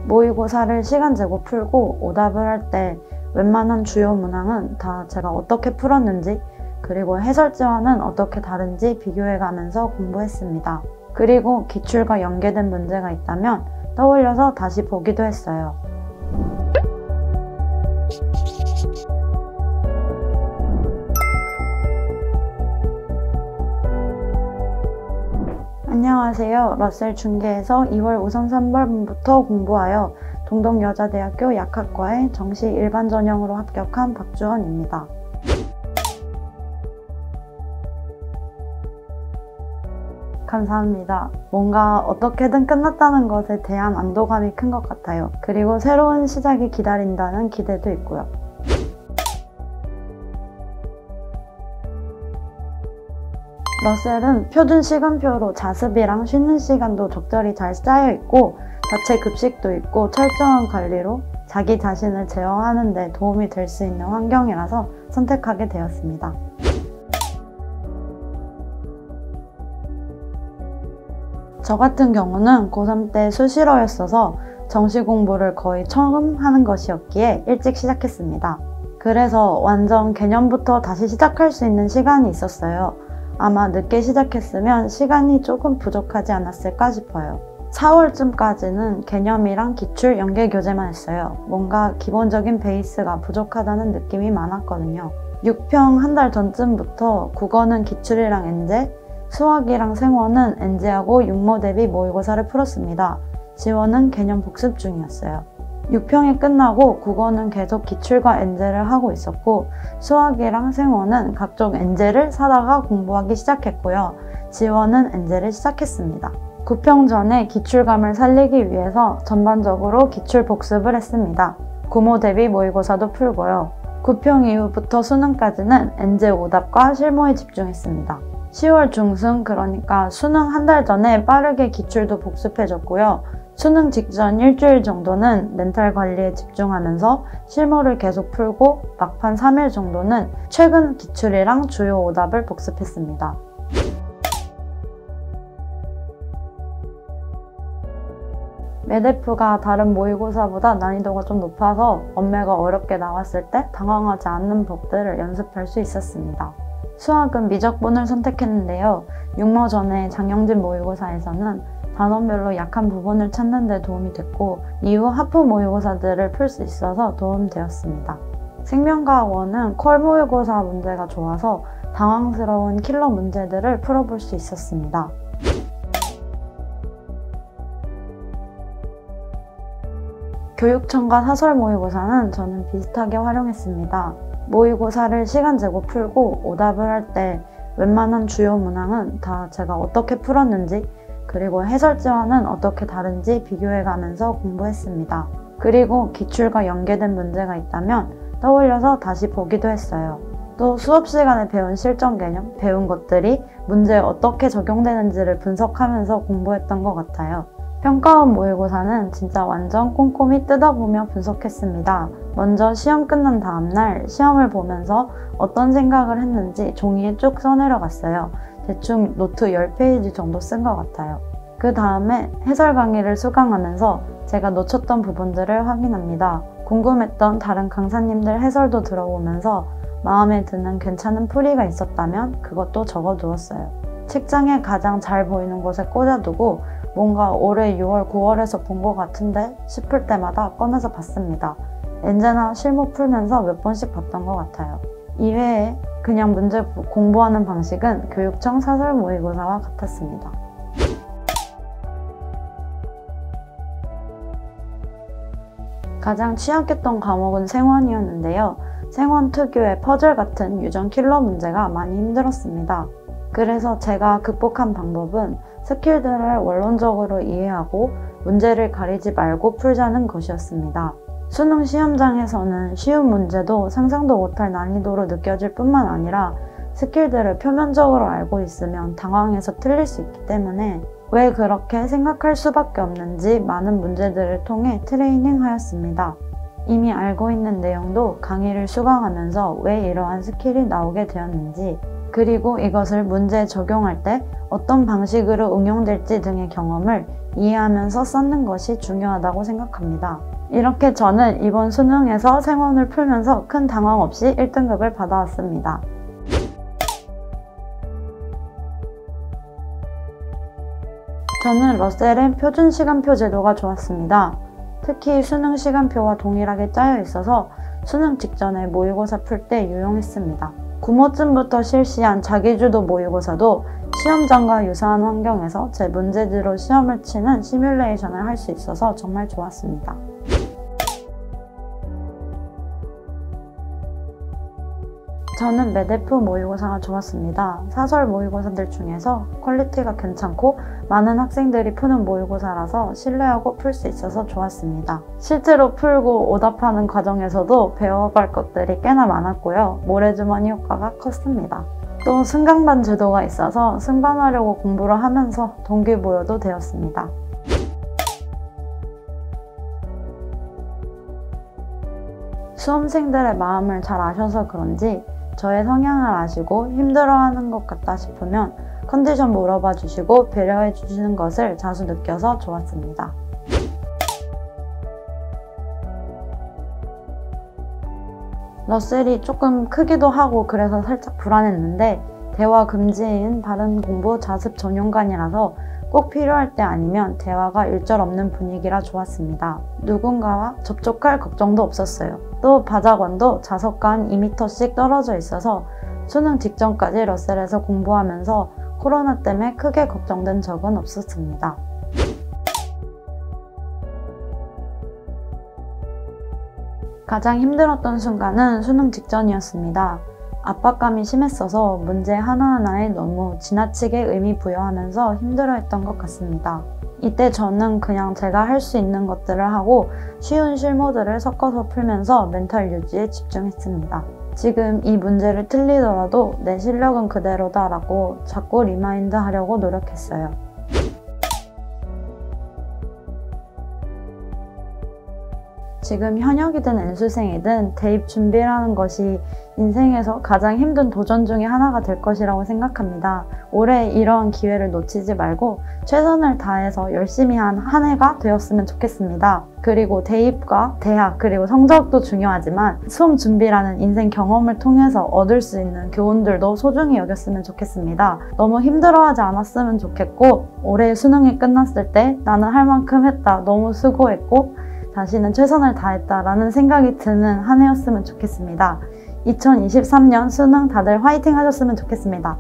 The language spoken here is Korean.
모의고사를 시간 재고 풀고 오답을 할 때 웬만한 주요 문항은 다 제가 어떻게 풀었는지 그리고 해설지와는 어떻게 다른지 비교해가면서 공부했습니다. 그리고 기출과 연계된 문제가 있다면 떠올려서 다시 보기도 했어요. 안녕하세요. 러셀 중계에서 2월 우선 3월분부터 공부하여 동덕여자대학교 약학과에 정시 일반 전형으로 합격한 박주원입니다. 감사합니다. 뭔가 어떻게든 끝났다는 것에 대한 안도감이 큰 것 같아요. 그리고 새로운 시작이 기다린다는 기대도 있고요. 러셀은 표준 시간표로 자습이랑 쉬는 시간도 적절히 잘 짜여 있고 자체 급식도 있고 철저한 관리로 자기 자신을 제어하는 데 도움이 될 수 있는 환경이라서 선택하게 되었습니다. 저 같은 경우는 고3 때 수시로였어서 정시 공부를 거의 처음 하는 것이었기에 일찍 시작했습니다. 그래서 완전 개념부터 다시 시작할 수 있는 시간이 있었어요. 아마 늦게 시작했으면 시간이 조금 부족하지 않았을까 싶어요. 4월쯤까지는 개념이랑 기출, 연계 교재만 했어요. 뭔가 기본적인 베이스가 부족하다는 느낌이 많았거든요. 6평 한 달 전쯤부터 국어는 기출이랑 엔제, 수학이랑 생원은 엔제하고 육모 대비 모의고사를 풀었습니다. 지원은 개념 복습 중이었어요. 6평이 끝나고 국어는 계속 기출과 엔제를 하고 있었고 수학이랑 생원은 각종 엔제를 사다가 공부하기 시작했고요. 지원은 엔제를 시작했습니다. 9평 전에 기출감을 살리기 위해서 전반적으로 기출 복습을 했습니다. 구모 대비 모의고사도 풀고요. 9평 이후부터 수능까지는 엔제 오답과 실무에 집중했습니다. 10월 중순, 그러니까 수능 한 달 전에 빠르게 기출도 복습해줬고요. 수능 직전 일주일 정도는 멘탈 관리에 집중하면서 실무를 계속 풀고 막판 3일 정도는 최근 기출이랑 주요 오답을 복습했습니다. 메데프가 다른 모의고사보다 난이도가 좀 높아서 언매가 어렵게 나왔을 때 당황하지 않는 법들을 연습할 수 있었습니다. 수학은 미적분을 선택했는데요. 육모 전에 장영진 모의고사에서는 단원별로 약한 부분을 찾는 데 도움이 됐고 이후 하프 모의고사들을 풀 수 있어서 도움되었습니다. 생명과학 1은 콜 모의고사 문제가 좋아서 당황스러운 킬러 문제들을 풀어볼 수 있었습니다. 교육청과 사설 모의고사는 저는 비슷하게 활용했습니다. 모의고사를 시간 재고 풀고 오답을 할 때 웬만한 주요 문항은 다 제가 어떻게 풀었는지 그리고 해설지와는 어떻게 다른지 비교해가면서 공부했습니다. 그리고 기출과 연계된 문제가 있다면 떠올려서 다시 보기도 했어요. 또 수업 시간에 배운 실전 개념, 배운 것들이 문제에 어떻게 적용되는지를 분석하면서 공부했던 것 같아요. 평가원 모의고사는 진짜 완전 꼼꼼히 뜯어보며 분석했습니다. 먼저 시험 끝난 다음날 시험을 보면서 어떤 생각을 했는지 종이에 쭉 써내려갔어요. 대충 노트 10페이지 정도 쓴 것 같아요. 그 다음에 해설 강의를 수강하면서 제가 놓쳤던 부분들을 확인합니다. 궁금했던 다른 강사님들 해설도 들어보면서 마음에 드는 괜찮은 풀이가 있었다면 그것도 적어두었어요. 책장에 가장 잘 보이는 곳에 꽂아두고 뭔가 올해 6월, 9월에서 본 것 같은데 싶을 때마다 꺼내서 봤습니다. 엔제나 실무 풀면서 몇 번씩 봤던 것 같아요. 이외에 그냥 문제 공부하는 방식은 교육청 사설 모의고사와 같았습니다. 가장 취약했던 과목은 생원이었는데요. 생원 특유의 퍼즐 같은 유전 킬러 문제가 많이 힘들었습니다. 그래서 제가 극복한 방법은 스킬들을 원론적으로 이해하고 문제를 가리지 말고 풀자는 것이었습니다. 수능 시험장에서는 쉬운 문제도 상상도 못할 난이도로 느껴질 뿐만 아니라 스킬들을 표면적으로 알고 있으면 당황해서 틀릴 수 있기 때문에 왜 그렇게 생각할 수밖에 없는지 많은 문제들을 통해 트레이닝하였습니다. 이미 알고 있는 내용도 강의를 수강하면서 왜 이러한 스킬이 나오게 되었는지, 그리고 이것을 문제에 적용할 때 어떤 방식으로 응용될지 등의 경험을 이해하면서 쌓는 것이 중요하다고 생각합니다. 이렇게 저는 이번 수능에서 생원을 풀면서 큰 당황 없이 1등급을 받아왔습니다. 저는 러셀의 표준 시간표 제도가 좋았습니다. 특히 수능 시간표와 동일하게 짜여 있어서 수능 직전에 모의고사 풀 때 유용했습니다. 구모쯤부터 실시한 자기주도 모의고사도 시험장과 유사한 환경에서 제 문제지로 시험을 치는 시뮬레이션을 할 수 있어서 정말 좋았습니다. 저는 메데프 모의고사가 좋았습니다. 사설 모의고사들 중에서 퀄리티가 괜찮고 많은 학생들이 푸는 모의고사라서 신뢰하고 풀 수 있어서 좋았습니다. 실제로 풀고 오답하는 과정에서도 배워갈 것들이 꽤나 많았고요. 모래주머니 효과가 컸습니다. 또 승강반 제도가 있어서 승반하려고 공부를 하면서 동기부여도 되었습니다. 수험생들의 마음을 잘 아셔서 그런지 저의 성향을 아시고 힘들어하는 것 같다 싶으면 컨디션 물어봐 주시고 배려해 주시는 것을 자주 느껴서 좋았습니다. 러셀이 조금 크기도 하고 그래서 살짝 불안했는데 대화 금지인 다른 공부 자습 전용관이라서 꼭 필요할 때 아니면 대화가 일절 없는 분위기라 좋았습니다. 누군가와 접촉할 걱정도 없었어요. 또 바작원도 좌석과 한 2m씩 떨어져 있어서 수능 직전까지 러셀에서 공부하면서 코로나 때문에 크게 걱정된 적은 없었습니다. 가장 힘들었던 순간은 수능 직전이었습니다. 압박감이 심했어서 문제 하나하나에 너무 지나치게 의미 부여하면서 힘들어했던 것 같습니다. 이때 저는 그냥 제가 할 수 있는 것들을 하고 쉬운 실무들을 섞어서 풀면서 멘탈 유지에 집중했습니다. 지금 이 문제를 틀리더라도 내 실력은 그대로다 라고 자꾸 리마인드 하려고 노력했어요. 지금 현역이든 N수생이든 대입 준비라는 것이 인생에서 가장 힘든 도전 중에 하나가 될 것이라고 생각합니다. 올해 이러한 기회를 놓치지 말고 최선을 다해서 열심히 한 해가 되었으면 좋겠습니다. 그리고 대입과 대학 그리고 성적도 중요하지만 수험 준비라는 인생 경험을 통해서 얻을 수 있는 교훈들도 소중히 여겼으면 좋겠습니다. 너무 힘들어하지 않았으면 좋겠고 올해 수능이 끝났을 때 나는 할 만큼 했다, 너무 수고했고 다시는 최선을 다했다라는 생각이 드는 한 해였으면 좋겠습니다. 2023년 수능 다들 화이팅 하셨으면 좋겠습니다.